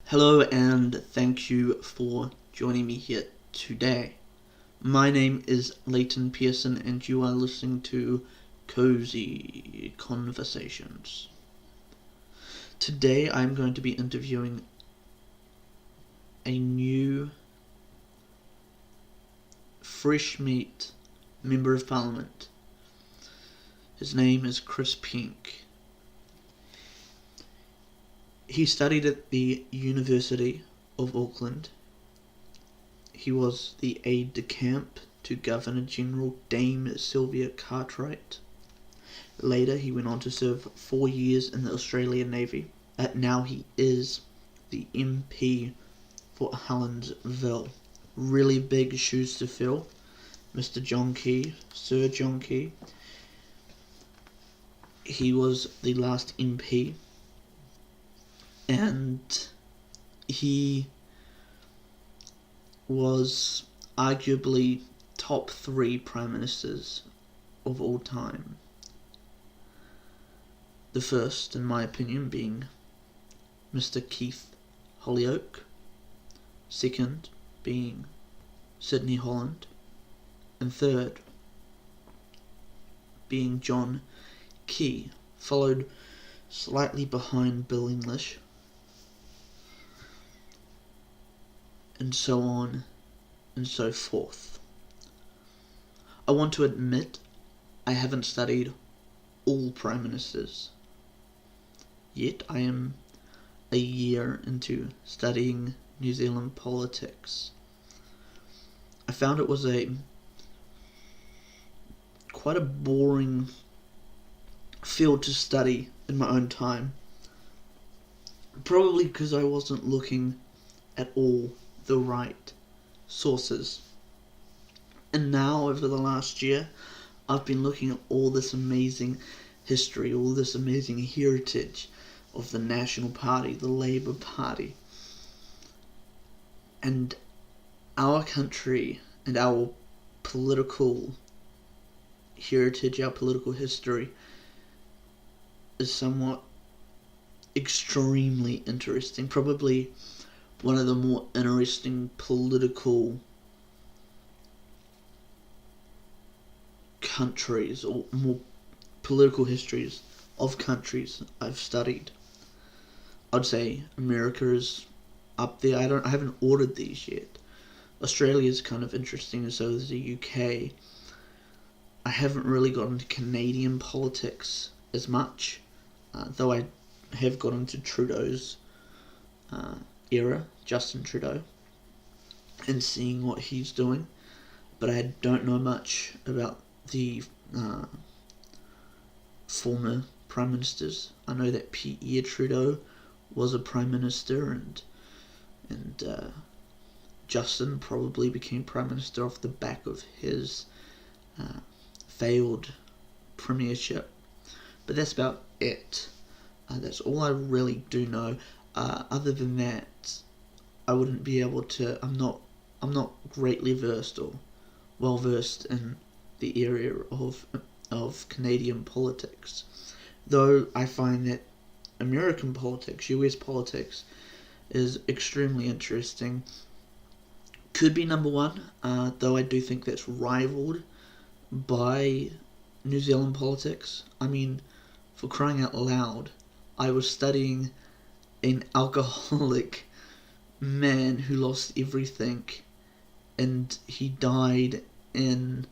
Hello and thank you for joining me here today. My name is Leighton Pearson and you are listening to Cozy Conversations. Today I'm going to be interviewing a new fresh meat Member of Parliament. His name is Penk. He studied at the University of Auckland. He was the aide-de-camp to Governor-General Dame Sylvia Cartwright. Later he went on to serve 4 years in the Australian Navy. Now he is the MP for Helensville. Really big shoes to fill. Mr. John Key, Sir John Key. He was the last MP. And he was arguably top 3 prime ministers of all time. The first, in my opinion, being Mr. Keith Holyoake. Second being Sydney Holland. And third being John Key, followed slightly behind Bill English. And so on and so forth. I want to admit I haven't studied all prime ministers yet. I am a year into studying New Zealand politics. I found it was quite a boring field to study in my own time. Probably because I wasn't looking at all the right sources. And now, over the last year, I've been looking at all this amazing history, all this amazing heritage of the National Party, the Labour Party. And our country and our political heritage, our political history, is somewhat extremely interesting. Probably one of the more interesting political countries, or more political histories of countries I've studied. I'd say America is up there. I haven't ordered these yet. Australia is kind of interesting, and so is the UK. I haven't really got into Canadian politics as much, though I have got into Trudeau's era, Justin Trudeau, and seeing what he's doing, but I don't know much about the former prime ministers. I know that Pierre Trudeau was a prime minister, and Justin probably became prime minister off the back of his failed premiership, but that's about it. That's all I really do know. Other than that, I wouldn't be able to. I'm not greatly versed or well versed in the area of Canadian politics, though I find that American politics, US politics, is extremely interesting. Could be number one, though I do think that's rivaled by New Zealand politics. I mean, for crying out loud, I was studying an alcoholic man who lost everything, and he died in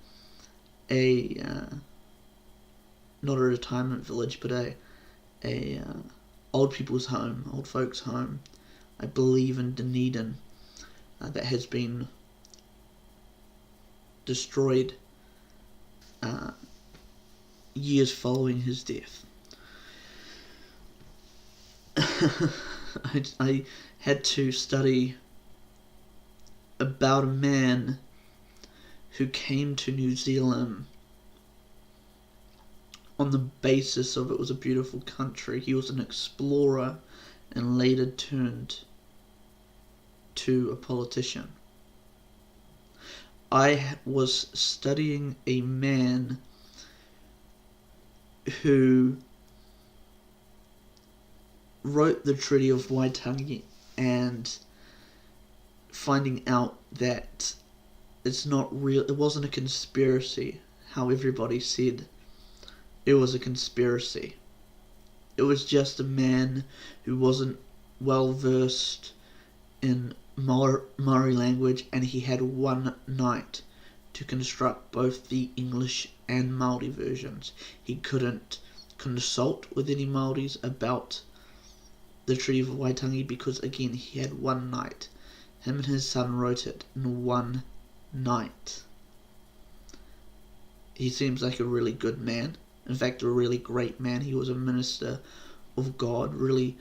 a not a retirement village, but a old people's home, old folks' home, I believe in Dunedin, that has been destroyed years following his death. I had to study about a man who came to New Zealand on the basis of it was a beautiful country. He was an explorer and later turned to a politician. I was studying a man who wrote the Treaty of Waitangi and finding out that it's not real. It wasn't a conspiracy, how everybody said it was a conspiracy. It was just a man who wasn't well versed in Maori language, and he had one night to construct both the English and Maori versions. He couldn't consult with any Maoris about the Treaty of Waitangi because, again, he had one night. Him and his son wrote it in one night. He seems like a really good man. In fact, a really great man. He was a minister of God, really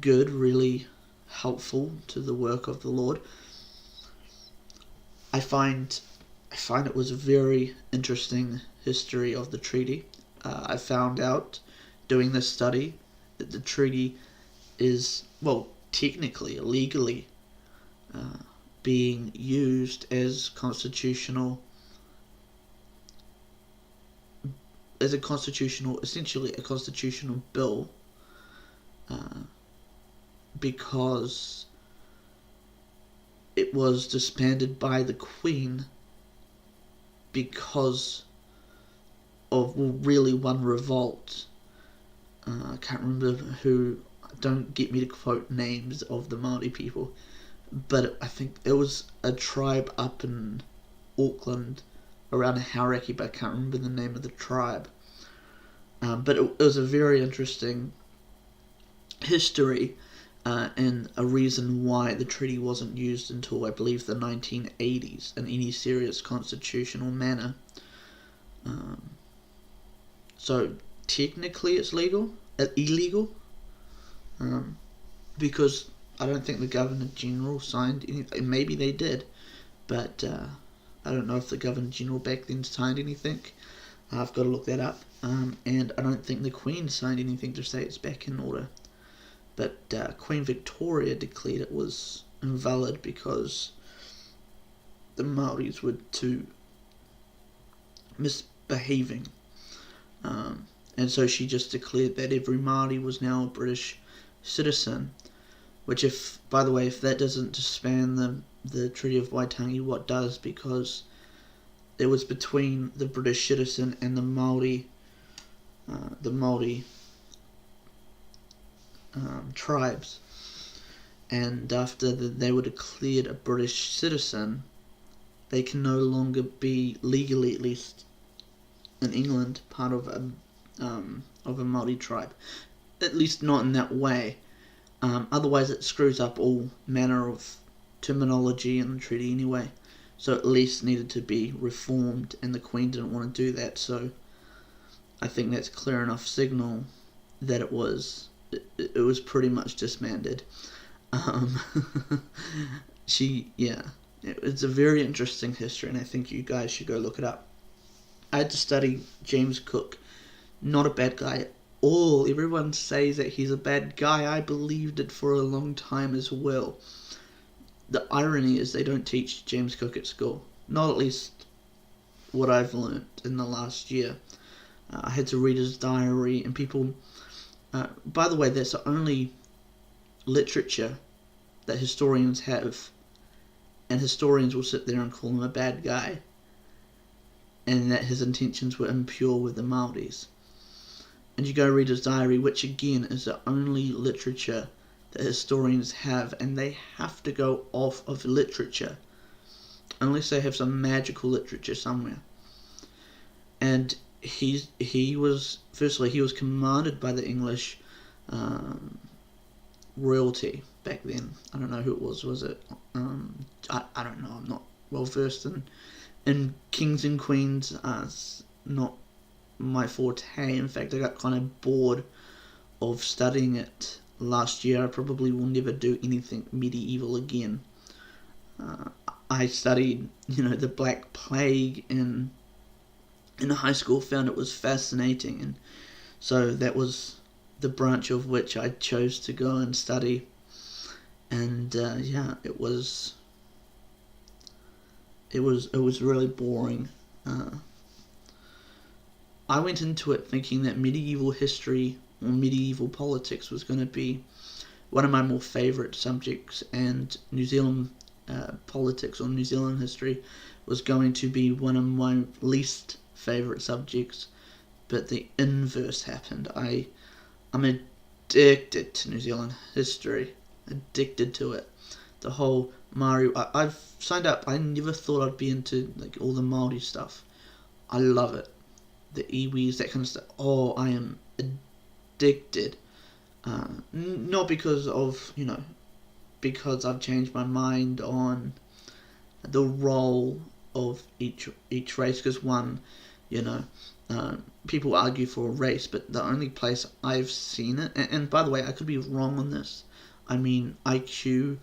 good, really helpful to the work of the Lord. I find it was a very interesting history of the treaty. I found out doing this study that the treaty is, well, technically, legally, being used as essentially a constitutional bill, because it was disbanded by the Queen because of, well, really one revolt. I can't remember who. Don't get me to quote names of the Māori people, but I think it was a tribe up in Auckland around Hauraki, but I can't remember the name of the tribe. But it was a very interesting history, and a reason why the treaty wasn't used until, I believe, the 1980s in any serious constitutional manner. So technically it's illegal, because I don't think the Governor General signed anything. Maybe they did, but I don't know if the Governor General back then signed anything. I've got to look that up. And I don't think the Queen signed anything to say it's back in order. But Queen Victoria declared it was invalid because the Māoris were too misbehaving. And so she just declared that every Māori was now a British citizen. Which, if, by the way, if that doesn't disband the Treaty of Waitangi, what does? Because it was between the British citizen and the Māori tribes, and after they were declared a British citizen, they can no longer be legally, at least in England, part of a Māori tribe, at least not in that way. Otherwise it screws up all manner of terminology in the treaty anyway, so at least needed to be reformed, and the Queen didn't want to do that, so I think that's clear enough signal that it was pretty much disbanded. It's a very interesting history, and I think you guys should go look it up. I had to study James Cook. Not a bad guy at all. Everyone says that he's a bad guy. I believed it for a long time as well. The irony is they don't teach James Cook at school. Not at least what I've learned in the last year. I had to read his diary, and people... by the way, that's the only literature that historians have, and historians will sit there and call him a bad guy, and that his intentions were impure with the Māoris. And you go read his diary, which again is the only literature that historians have, and they have to go off of literature unless they have some magical literature somewhere. And he was commanded by the English royalty back then. I don't know who it was. Was it? I don't know. I'm not well versed in kings and queens. It's not my forte. In fact, I got kind of bored of studying it last year. I probably will never do anything medieval again. I studied, the Black Plague in high school, found it was fascinating, and so that was the branch of which I chose to go and study. And it was really boring. I went into it thinking that medieval history or medieval politics was going to be one of my more favourite subjects, and New Zealand politics or New Zealand history was going to be one of my least favourite subjects, but the inverse happened. I'm addicted to New Zealand history, addicted to it. The whole Maori. I've signed up. I never thought I'd be into like all the Maori stuff. I love it. The iwis, that kind of stuff. Oh, I am addicted. Not because of, because I've changed my mind on the role of each race. Because one, people argue for a race, but the only place I've seen it, and by the way, I could be wrong on this. I mean, IQ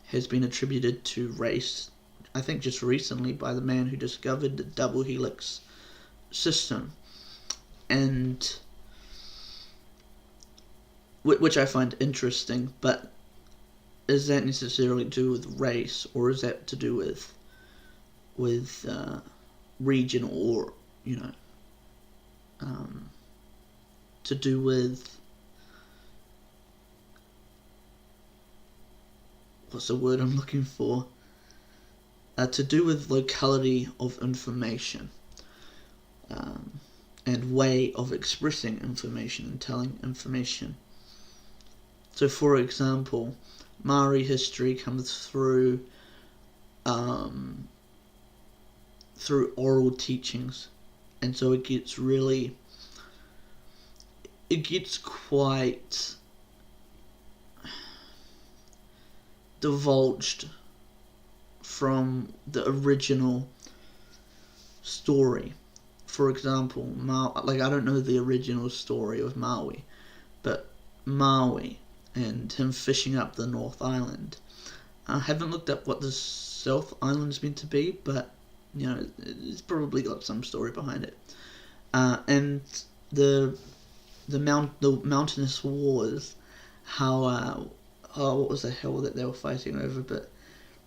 has been attributed to race, I think just recently, by the man who discovered the double helix system, and which I find interesting, but is that necessarily to do with race, or is that to do with region, or to do with, what's the word I'm looking for? To do with locality of information, and way of expressing information and telling information. So, for example, Maori history comes through oral teachings, and so it gets quite divulged from the original story. For example, I don't know the original story of Maui, but Maui and him fishing up the North Island. I haven't looked up what the South Island's meant to be, but it's probably got some story behind it. And the mountainous wars, how what was the hell that they were fighting over? But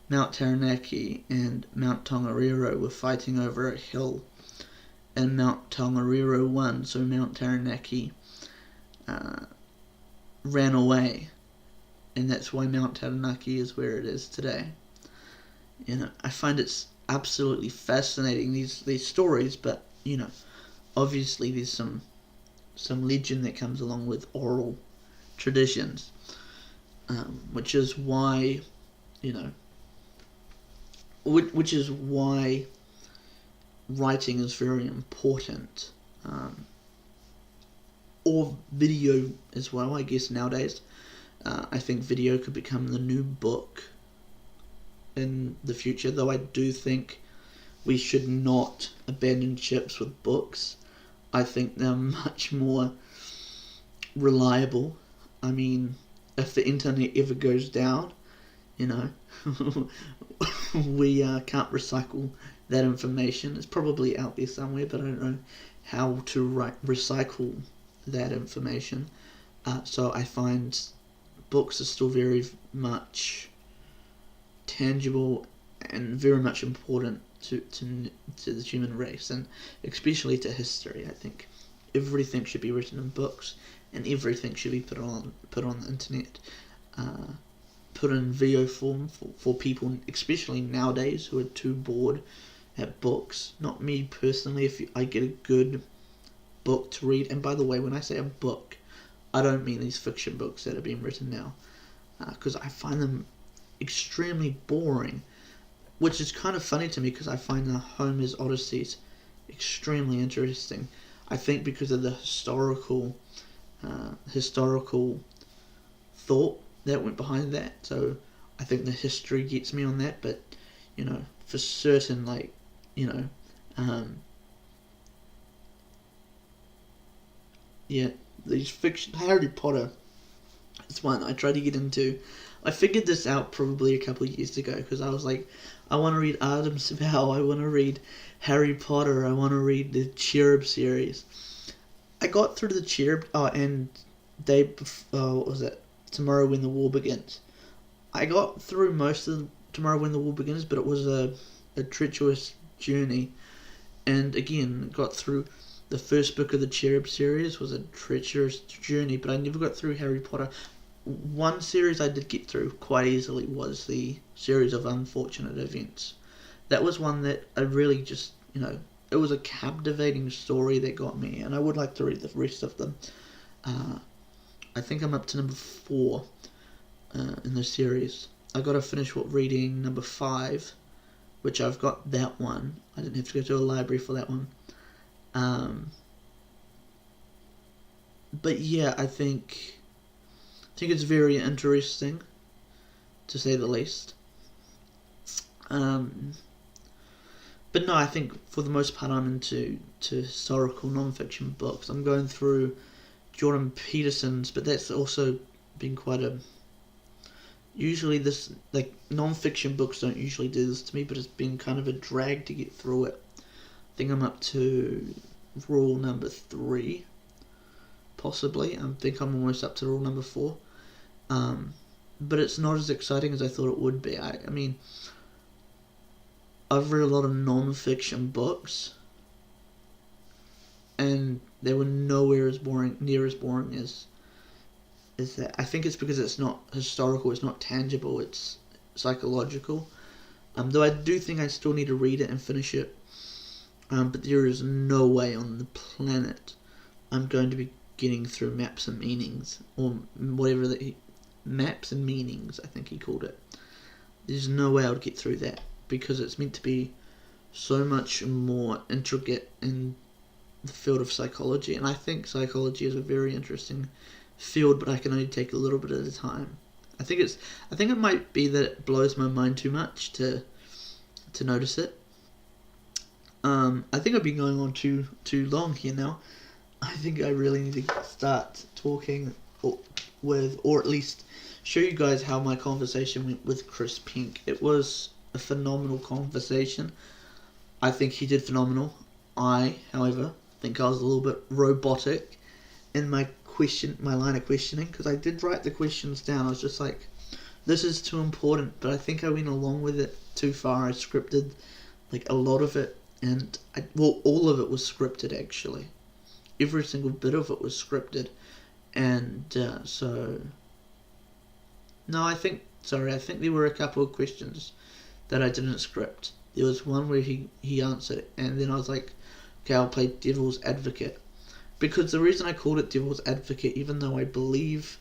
Mount Taranaki and Mount Tongariro were fighting over a hill, and Mount Tongariro won, so Mount Taranaki ran away, and that's why Mount Taranaki is where it is today. I find it's absolutely fascinating, these stories, but obviously there's some legend that comes along with oral traditions, which is why which is why writing is very important, or video as well, I guess, nowadays. I think video could become the new book in the future, though I do think we should not abandon ships with books. I think they're much more reliable. I mean, if the internet ever goes down, we can't recycle that information. It's probably out there somewhere, but I don't know how to recycle that information. So I find books are still very much tangible and very much important to the human race, and especially to history. I think everything should be written in books, and everything should be put on the internet, put in video form for people, especially nowadays, who are too bored at books. Not me personally. If I get a good book to read, and by the way, when I say a book, I don't mean these fiction books that are being written now, because I find them extremely boring, which is kind of funny to me, because I find the Homer's Odysseys extremely interesting. I think because of the historical thought that went behind that. So I think the history gets me on that, but for certain, these fiction, Harry Potter is one I tried to get into. I figured this out probably a couple of years ago, because I was like, I want to read Adam's Vow, I want to read Harry Potter, I want to read the Cherub series. I got through the Cherub, and what was it? Tomorrow When the War Begins. I got through most of Tomorrow When the War Begins, but it was a treacherous journey. And again, got through the first book of the Cherub series was a treacherous journey, but I never got through Harry Potter. one series I did get through quite easily was the series of Unfortunate Events. That was one that I really just, it was a captivating story that got me, and I would like to read the rest of them. I think I'm up to number 4 in the series. I got to finish reading number 5, which I've got that one. I didn't have to go to a library for that one. But yeah, I think it's very interesting, to say the least. But no, I think for the most part I'm into historical non-fiction books. I'm going through Jordan Peterson's, but that's also been quite a... Usually this, like, non-fiction books don't usually do this to me, but it's been kind of a drag to get through it. I think I'm up to rule number 3, possibly. I think I'm almost up to rule number 4. But it's not as exciting as I thought it would be. I mean, I've read a lot of non-fiction books, and they were nowhere near as boring as that. I think it's because it's not historical, it's not tangible, it's psychological. Though I do think I still need to read it and finish it. But there is no way on the planet I'm going to be getting through Maps and Meanings, or whatever Maps and Meanings, I think he called it. There's no way I would get through that, because it's meant to be so much more intricate in the field of psychology, and I think psychology is a very interesting field, but I can only take a little bit at a time. I think it might be that it blows my mind too much to notice it. I think I've been going on too long here now. I think I really need to start talking or at least show you guys how my conversation went with Chris Penk. It was a phenomenal conversation. I think he did phenomenal. I, however, think I was a little bit robotic in my line of questioning, because I did write the questions down. I was just like, this is too important, but I think I went along with it too far. I scripted like a lot of it, and all of it was scripted, actually. Every single bit of it was scripted, and I think there were a couple of questions that I didn't script. There was one where he answered it, and then I was like, okay, I'll play devil's advocate. Because the reason I called it devil's advocate, even though I believe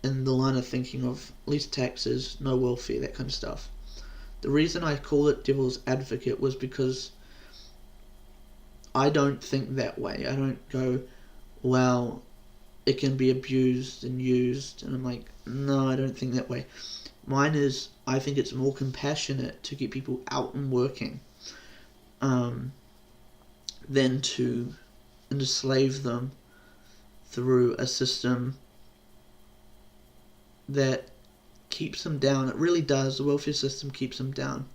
in the line of thinking of least taxes, no welfare, that kind of stuff, the reason I called it devil's advocate was because I don't think that way. I don't go, well, it can be abused and used, and I'm like, no, I don't think that way. Mine is, I think it's more compassionate to get people out and working than to enslave them through a system that keeps them down. It really does. The welfare system keeps them down.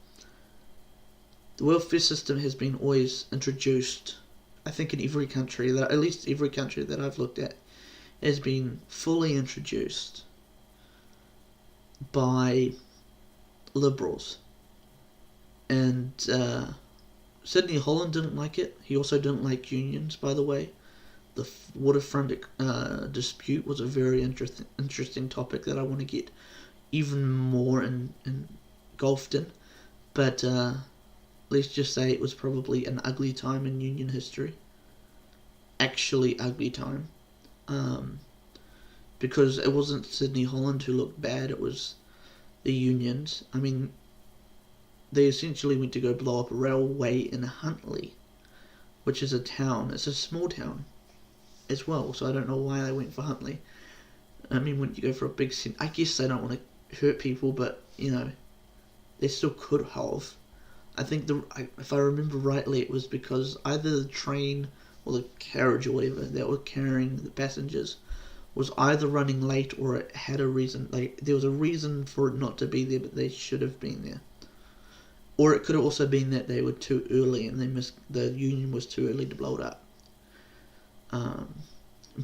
The welfare system has been always introduced, I think, in every country, at least every country that I've looked at, has been fully introduced by liberals. And Sidney Holland didn't like it. He also didn't like unions, by the way. The waterfront dispute was a very interesting topic that I want to get even more engulfed in. But let's just say it was probably an ugly time in union history. Actually ugly time. Because it wasn't Sidney Holland who looked bad, it was the unions. I mean, they essentially went to go blow up a railway in Huntly, which is a town. It's a small town as well, so I don't know why they went for Huntly. I mean, wouldn't you go for a big city? I guess they don't want to hurt people, but, they still could have. I think, if I remember rightly, it was because either the train or the carriage or whatever that were carrying the passengers was either running late or it had a reason. Like, there was a reason for it not to be there, but they should have been there. Or it could have also been that they were too early and the union was too early to blow it up.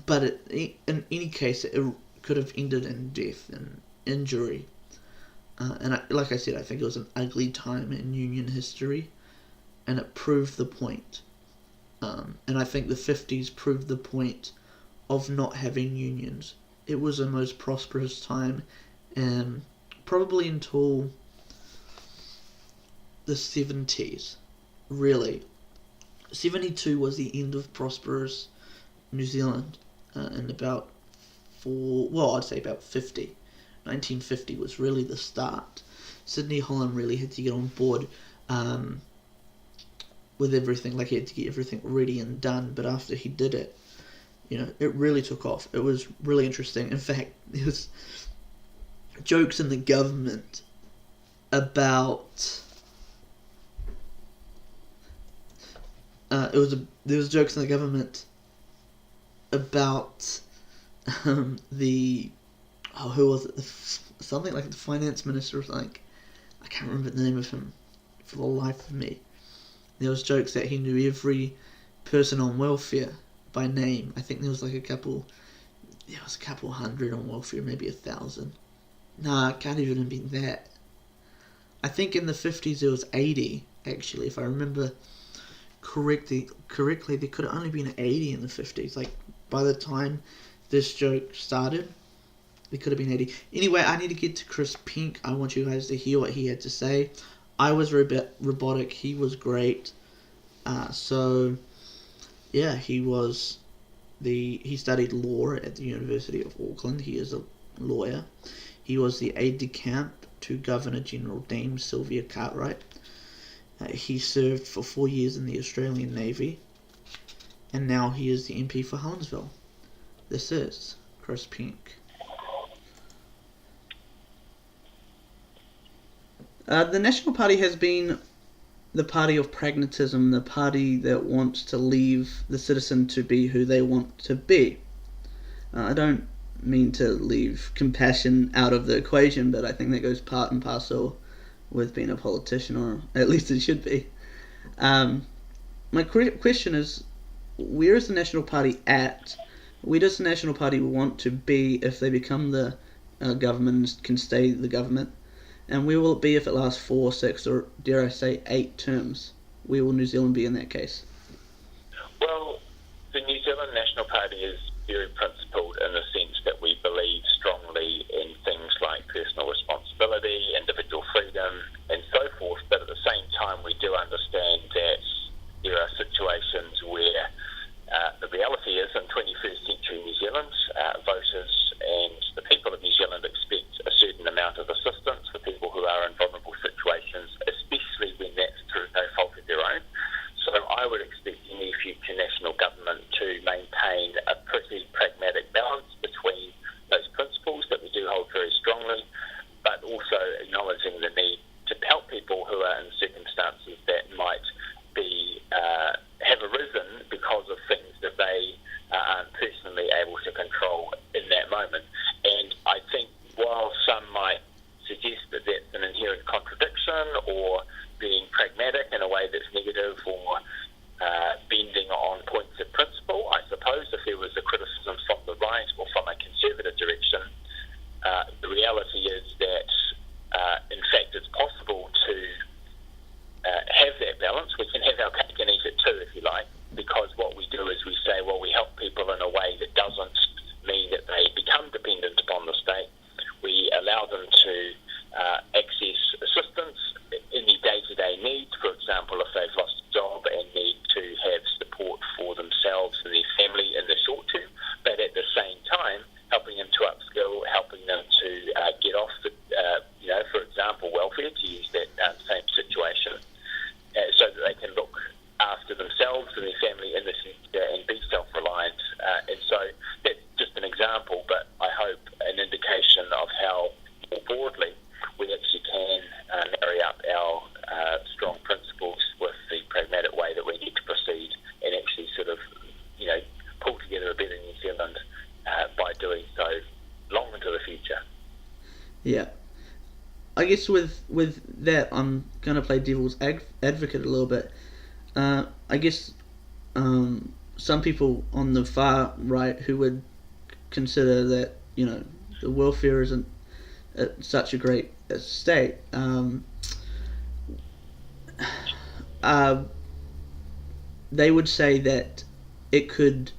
But in any case, it could have ended in death and injury. And like I said, I think it was an ugly time in union history, and it proved the point. And I think the 50s proved the point of not having unions. it was the most prosperous time, and probably until the 70s, really. 72 was the end of prosperous New Zealand, and I'd say about 50. 1950 was really the start. Sydney Holland really had to get on board with everything, like he had to get everything ready and done, but after he did it, it really took off. It was really interesting. In fact, there was jokes in the government about there was jokes in the government about who was it, something like the finance minister or something. I can't remember the name of him for the life of me. There was jokes that he knew every person on welfare by name. I think there was a couple hundred on welfare, maybe 1,000. Nah, it can't even have been that. I think in the 50s there was 80, actually, if I remember correctly. There could have only been 80 in the 50s. By the time this joke started, there could have been 80. Anyway, I need to get to Chris Penk. I want you guys to hear what he had to say. I was robotic. He was great. He studied law at the University of Auckland. He is a lawyer. He was the aide-de-camp to Governor General Dame Sylvia Cartwright. He served for 4 years in the Australian Navy, and now he is the MP for Helensville. This is Chris Penk. The National Party has been the party of pragmatism, the party that wants to leave the citizen to be who they want to be. I don't mean to leave compassion out of the equation, but I think that goes part and parcel with being a politician, or at least it should be. My question is, where is the National Party at? Where does the National Party want to be if they become the government and can stay the government? And where will it be if it lasts 4, 6, or dare I say 8 terms? Where will New Zealand be in that case? Well, the New Zealand National Party is very principled in the sense that we believe strongly in things like personal responsibility, individual freedom, and so forth. But at the same time, we do understand that there are situations where the reality is, in 21st century New Zealand, voters and the people of New Zealand expect a certain amount of assistance for people who are in vulnerable situations, especially when that's through no fault of their own. So I would expect any future national government to maintain a pretty pragmatic balance between those principles that we do hold very strongly, but also acknowledging the need to help people who are in circumstances that might be have arisen because of things that they aren't personally able to control in that moment. And I think while some might suggest that that's an inherent contradiction or being pragmatic in a way that's negative or bending on points of principle, I suppose if there was a criticism from the right or from a conservative direction, the reality is that in fact it's possible to have that balance. We can have our cake and eat it too, if you like, because what we do is we say, well, we help people in a way that doesn't mean that they become dependent upon the state. We allow them to access assistance in their day-to-day needs. For example, if they've lost a job and need to have support for themselves and their family in the short term, but at the same time, helping them to upskill, helping them to get off the, for example, welfare, to use that same situation, so that they can look after themselves and their family in the future and be self-reliant. And so that's just an example, but I hope an indication of how, more broadly, we actually can marry up our strong principles with the pragmatic way that we need to proceed and actually sort of, pull together a better New Zealand by doing so long into the future. Yeah. I guess with that, I'm going to play devil's advocate a little bit. I guess some people on the far right who would consider that, the welfare isn't such a great state, they would say that it could,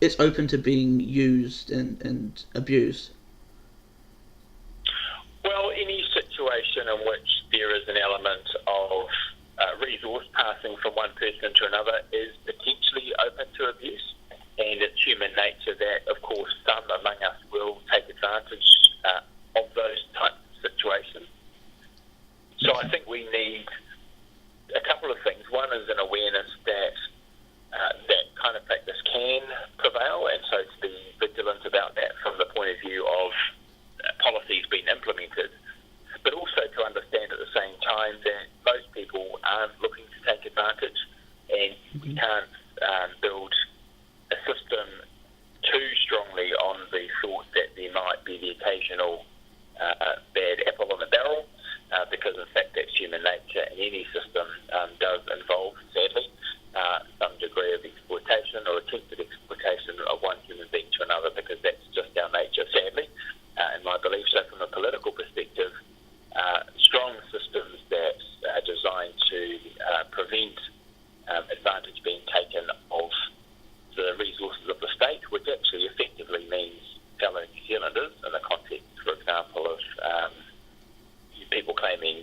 it's open to being used and abused. Well, any situation in which there is an element of resource passing from one person to another is potentially open to abuse, and it's human nature that, of course, some among us will take advantage of those types of situations. So I think we need a couple of things. One is an awareness that that kind of practice can prevail, and so to be vigilant about that from the point of view of policies being implemented, but also to understand at the same time that most people aren't looking to take advantage, and we can't build a system too strongly on the thought that there might be the occasional bad apple in the barrel, because in fact that's human nature, and any system does involve, sadly, some degree of exploitation or attempted exploitation of one human being to another, because that's just our nature, sadly, in my belief. So from a political perspective, strong systems that are designed to prevent advantage being taken of the resources of the state, which actually effectively means fellow New Zealanders in the context, for example, of people claiming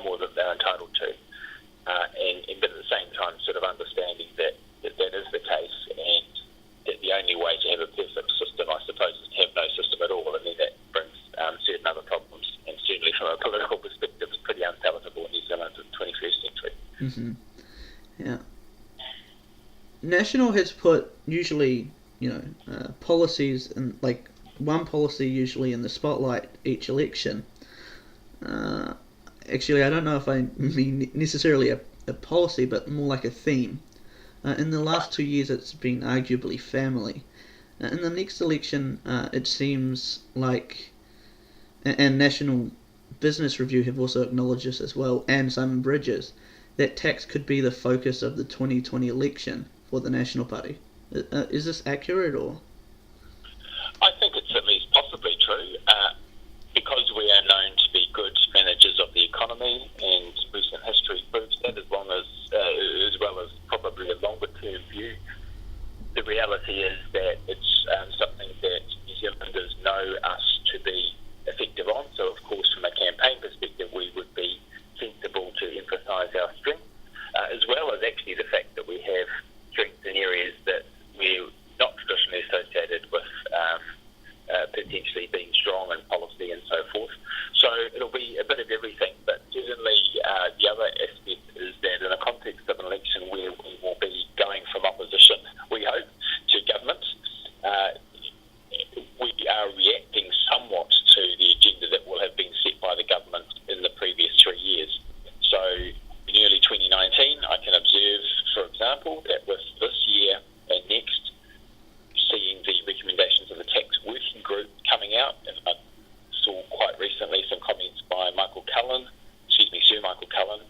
more than they're entitled to, and but at the same time sort of understanding that that is the case, and that the only way to have a perfect system, I suppose, is to have no system at all, and then that brings certain other problems, and certainly from a political perspective it's pretty unpalatable in New Zealand in the 21st century. Mm-hmm. Yeah. National has put usually, policies and like one policy usually in the spotlight each election. Actually, I don't know if I mean necessarily a policy, but more like a theme. In the last 2 years, it's been arguably family. In the next election, it seems like, and National Business Review have also acknowledged this as well, and Simon Bridges, that tax could be the focus of the 2020 election for the National Party. Is this accurate, or? I think it's at least possibly true, because we are known to be good managers of the economy, and recent history proves that, as well as probably a longer term view. The reality is that it's something that New Zealanders know us to be effective on. So, of course, from a campaign perspective, we would be sensible to emphasise our strength, as well as actually the fact that we have strengths in areas that we're not traditionally associated with potentially being strong in policy and so forth. So it'll be a bit of everything, but certainly the other aspect is that in a context of an election where we will be going from opposition, we hope, to government, we are reacting somewhat to the agenda that will have been set by the government in the previous 3 years. So in early 2019, I can observe, for example, that with this year and next, seeing the recommendations of the tax working group coming out, and I saw quite recently some comments by Sir Michael Cullen,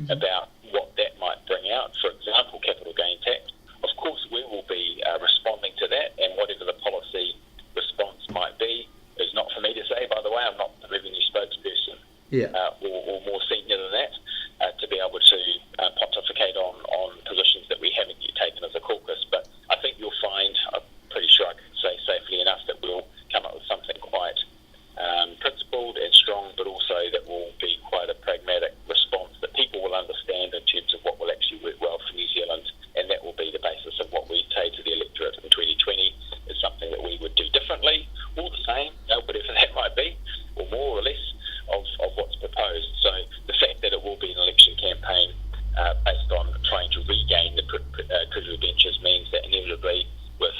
about what that might bring out. For example, capital gain tax. Of course, we will be responding to that, and whatever the policy response might be is not for me to say, by the way. I'm not the revenue spokesperson, or more senior than that, to be able to pontificate on positions that we haven't yet taken as a caucus. But I think you'll find, I'm pretty sure I can say safely enough, that we'll come up with something quite principled and strong, but also that will be quite a pragmatic response that people will understand in terms of what will actually work well for New Zealand, and that will be the basis of what we say to the electorate in 2020 is something that we would do differently, or the same, whatever that might be, or more or less of what's proposed. So the fact that it will be an election campaign based on trying to regain the treasury benches means that inevitably, with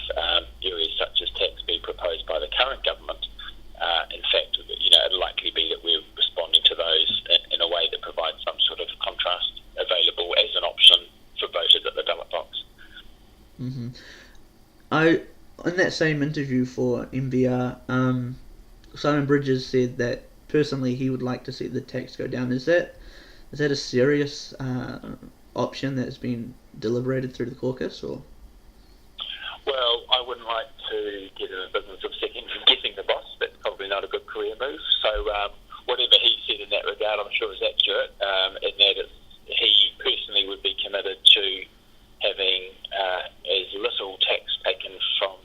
areas such as tax being proposed by the current government, in fact, it'll likely be that we're responding to those in a way that provides some sort of contrast available as an option for voters at the ballot box. Mm-hmm. In that same interview for MBR, Simon Bridges said that personally he would like to see the tax go down. Is that a serious option that's been deliberated through the caucus, or? Well, I wouldn't like to get in the business of second-guessing the boss. That's probably not a good career move. So whatever he said in that regard, I'm sure is accurate, in that he personally would be committed to having as little tax taken from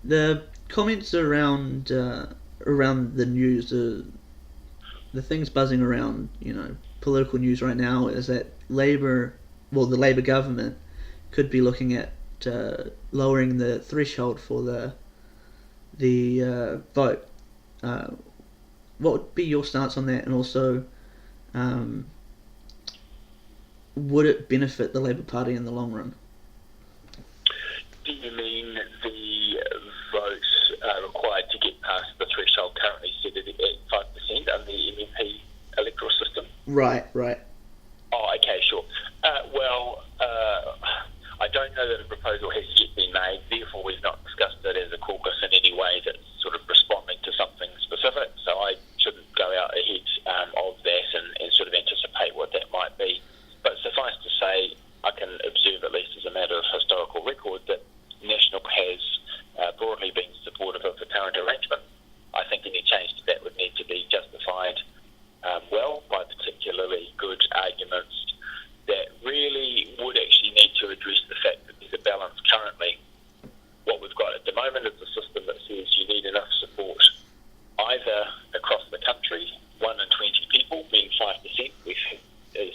The comments around around the news, the things buzzing around, political news right now is that the Labour government could be looking at lowering the threshold for the vote. Uh, what would be your stance on that, and also um, would it benefit the Labour Party in the long run? Do you mean the votes required to get past the threshold currently set at 5% under the MMP electoral system? Right. Oh, okay, sure. I don't know that a proposal has yet been made, therefore we've not discussed it as a caucus in any way that's sort of responding to something specific, so I shouldn't go out ahead of that and sort of anticipate what that might be. But suffice to say, I can observe, at least as a matter of historical record, that National has broadly been supportive of the current arrangement. I think any change to that would need to be justified by particularly good arguments that really would actually need to address the fact that there's a balance currently. What we've got at the moment is a system that says you need enough support either across the country, 1 in 20 people, being 5%, which is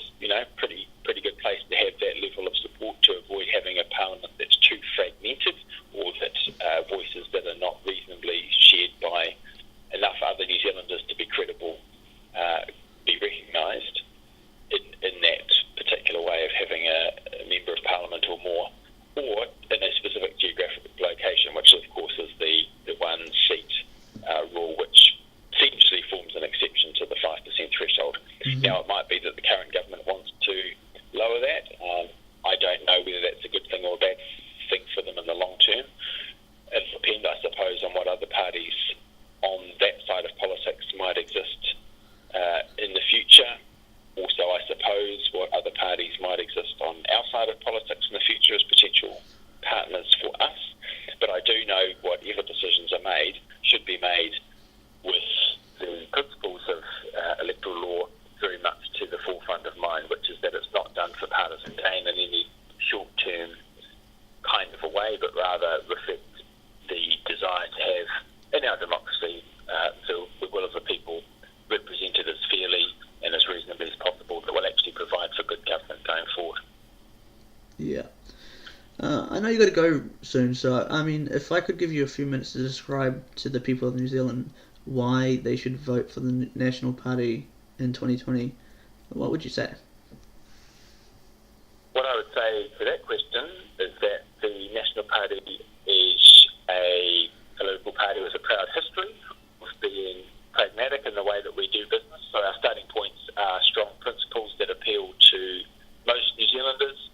pretty good place to have that level of support to avoid having a parliament that's too fragmented or that voices that are not reasonably shared by enough other New Zealanders to be credible be recognised in that particular way of having a Member of Parliament or more, or in a specific geographic location, which of course is the one seat rule, which essentially forms an exception to the 5% threshold. Mm-hmm. Now, it might be that the current government wants to lower that. I don't know whether that's a good thing or a bad thing for them in the long term. It depends, I suppose, on what other parties on that side of politics might exist in the future. Also, I suppose, what other parties might exist on our side of politics in the future as potential partners for us. But I do know whatever decisions are made should be made with the principles of electoral law very much to the forefront of mind, which is that it's not done for partisan gain in any short-term kind of a way, but rather reflect the desire to have, in our democracy, the will of the people represented as fairly and as reasonably as possible that will actually provide for good government going forward. Yeah. I know you got to go soon, so I mean, if I could give you a few minutes to describe to the people of New Zealand why they should vote for the National Party in 2020, what would you say? What I would say to that question is that the National Party is a political party with a proud history of being pragmatic in the way that we do business. So our starting points are strong principles that appeal to most New Zealanders.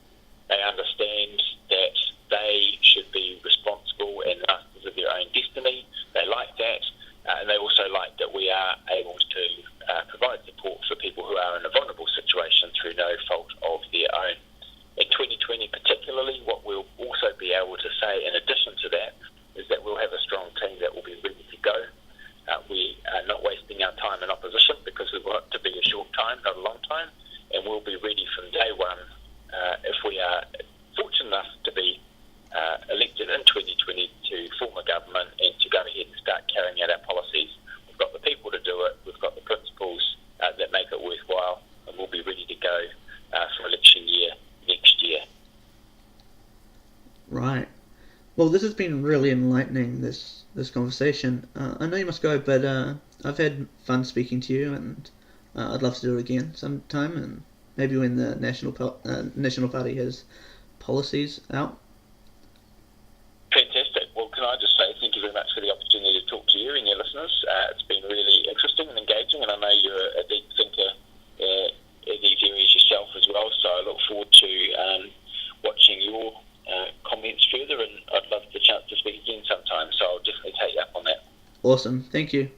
They understand that they should be responsible and masters of their own destiny. They like that. And they also like that we are able to provide support for people who are in a vulnerable situation through no fault of their own. In 2020 particularly, what we'll also be able to say in addition to that is that we'll have a strong team that will be ready to go. We are not wasting our time in opposition because we want it to be a short time, not a long time, and we'll be ready from day one if we are fortunate enough to be elected in 2020 to form a government and to go ahead and start carrying out our policies. We've got the people to do it, we've got the principles that make it worthwhile, and we'll be ready to go for election year next year. Right. Well, this has been really enlightening, this conversation. I know you must go, but I've had fun speaking to you, and I'd love to do it again sometime, and maybe when the National Party has policies out. Fantastic. Well, can I just say thank you very much for the opportunity to talk to you and your listeners. It's been really interesting and engaging, and I know you're a deep thinker in these areas yourself as well, so I look forward to watching your comments further, and I'd love the chance to speak again sometime, so I'll definitely take you up on that. Awesome. Thank you.